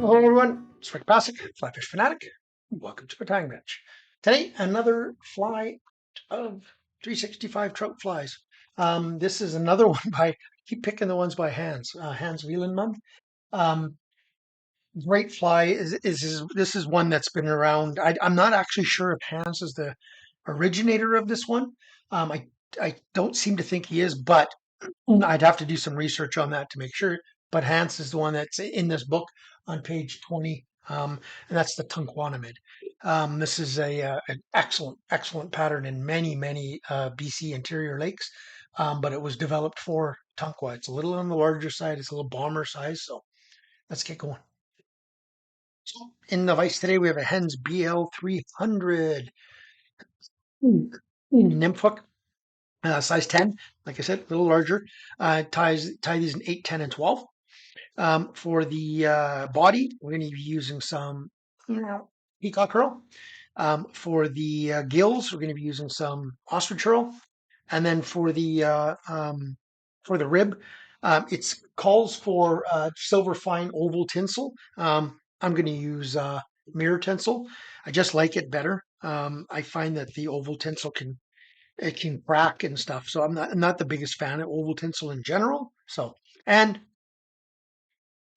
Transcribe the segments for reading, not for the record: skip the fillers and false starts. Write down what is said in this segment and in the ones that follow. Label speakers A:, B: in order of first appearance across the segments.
A: Hello everyone, it's Rick Passek, FlyFish Fanatic. Welcome to my tying bench. Today, another fly of 365 trout flies. This is another one by, I keep picking the ones by Hans Wielenmann. Um, Great fly this is one that's been around. I'm not actually sure if Hans is the originator of this one. I don't seem to think he is, but I'd have to do some research on that to make sure. But Hans is the one that's in this book on page 20, and that's the Tunkwanamid. This is an excellent pattern in many BC interior lakes, but it was developed for Tunkwa. It's a little on the larger side. It's a little bomber size. So let's get going. So in the vise today, we have a Hens BL254N nymph hook. Size 10, like I said, a little larger. Tie these in 8, 10, and 12. For the body, we're going to be using some Peacock Herl. For the gills, we're going to be using some Ostrich Herl. And then for the rib, it calls for silver fine oval tinsel. I'm going to use mirror tinsel. I just like it better. I find that the oval tinsel can crack and stuff. So I'm not the biggest fan of oval tinsel in general. So and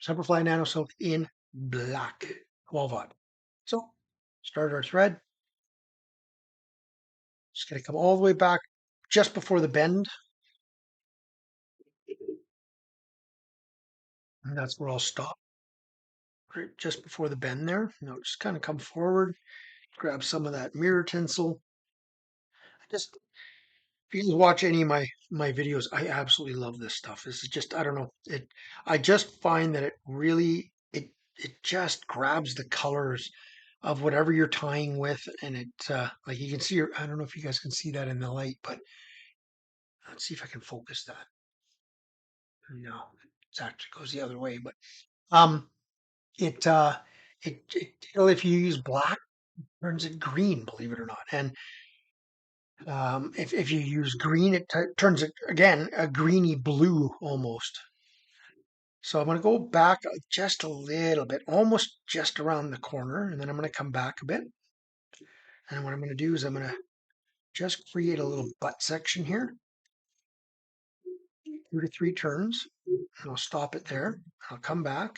A: Semperfli NanoSilk in black 12-aught. So start our thread. Just gonna come all the way back just before the bend. And that's where I'll stop. Right just before the bend there. Now just kind of come forward, grab some of that mirror tinsel. If you watch any of my videos, I absolutely love this stuff. This is just, I don't know, I just find that it just grabs the colors of whatever you're tying with, and it like you can see, I don't know if you guys can see that in the light, but let's see if I can focus that. No, it actually goes the other way, but um it if you use black, it turns it green, believe it or not. And if you use green, it turns it again a greeny blue almost. So I'm going to go back just a little bit, almost just around the corner, and then I'm going to come back a bit. And what I'm going to do is I'm going to just create a little butt section here, 2 to 3 turns, and I'll stop it there. I'll come back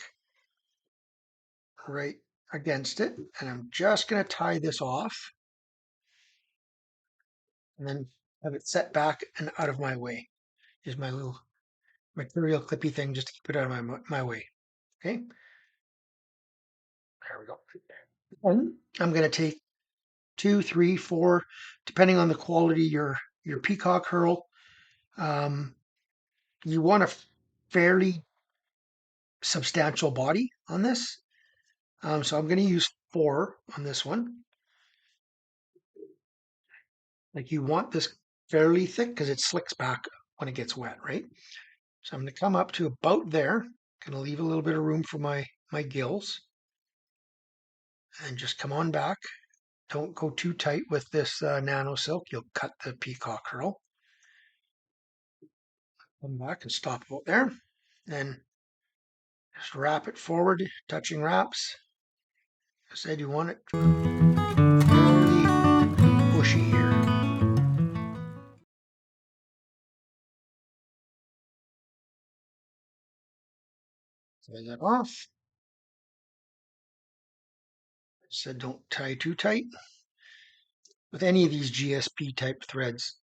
A: right against it, and I'm just going to tie this off, and then have it set back and out of my way. Here's my little material clippy thing just to keep it out of my way. Okay, there we go. And I'm going to take 2, 3, 4, depending on the quality your Peacock Herl. You want a fairly substantial body on this. So I'm going to use 4 on this one. Like you want this fairly thick because it slicks back when it gets wet, right? So I'm going to come up to about there. Going to leave a little bit of room for my gills. And just come on back. Don't go too tight with this NanoSilk. You'll cut the Peacock Herl. Come back and stop about there. Then just wrap it forward, touching wraps. I said you want it fairly bushy here. Tie that off. I said don't tie too tight. With any of these GSP type threads,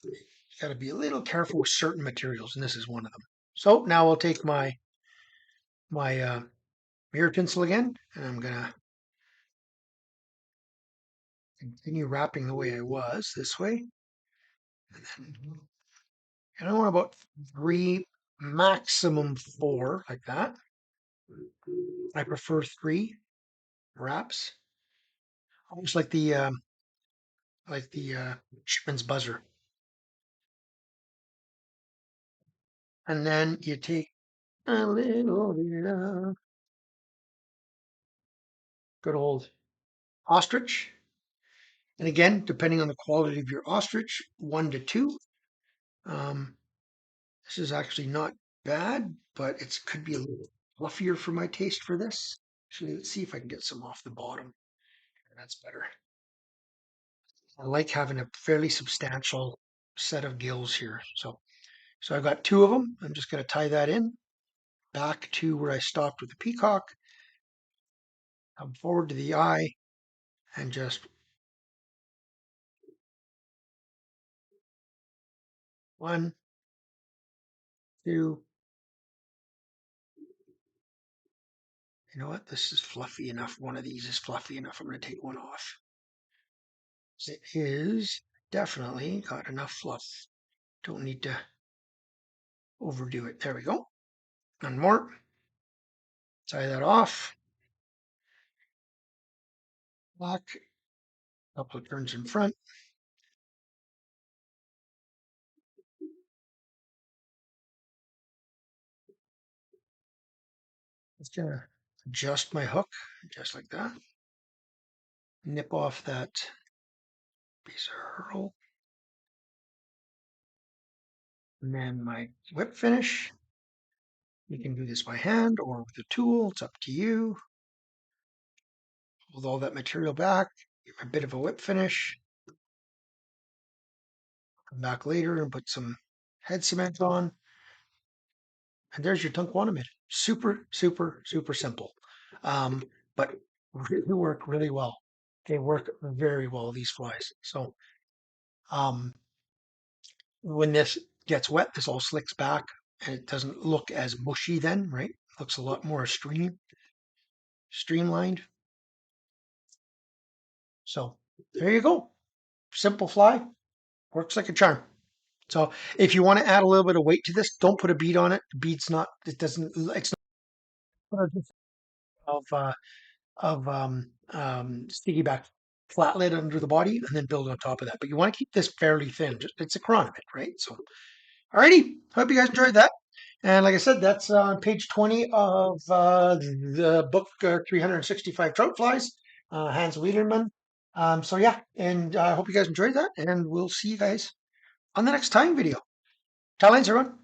A: you got to be a little careful with certain materials, and this is one of them. So now I'll take my mirror tinsel again, and I'm gonna continue wrapping the way I was this way. And I want about 3, maximum 4, like that. I prefer 3 wraps, almost like the shipman's buzzer. And then you take a little bit of good old ostrich. And again, depending on the quality of your ostrich, 1 to 2. This is actually not bad, but it could be a little fluffier for my taste for this. Actually, let's see if I can get some off the bottom. That's better. I like having a fairly substantial set of gills here. So I've got two of them. I'm just going to tie that in back to where I stopped with the peacock. Come forward to the eye and just one, two. You know what? This is fluffy enough. One of these is fluffy enough. I'm going to take one off. It is definitely got enough fluff. Don't need to overdo it. There we go. One more. Tie that off. Back. Couple of turns in front. Just gonna adjust my hook just like that. Nip off that piece of Herl. And then my whip finish. You can do this by hand or with a tool. It's up to you. Hold all that material back. Give a bit of a whip finish. Come back later and put some head cement on. And there's your Tunkwanamid. Super, super, super simple. But really work really well. They work very well, these flies. So um, when this gets wet, this all slicks back and it doesn't look as mushy then, right? It looks a lot more streamlined. So there you go. Simple fly. Works like a charm. So if you want to add a little bit of weight to this, don't put a bead on it. The bead's not, it's not sticky back flat lid under the body and then build on top of that. But you want to keep this fairly thin. It's a Chronomid, right? So, alrighty. Hope you guys enjoyed that. And like I said, that's on page 20 of the book 365 Trout Flies, Hans Wielenmann. So yeah, and I hope you guys enjoyed that, and we'll see you guys on the next time video. Tell lines, everyone.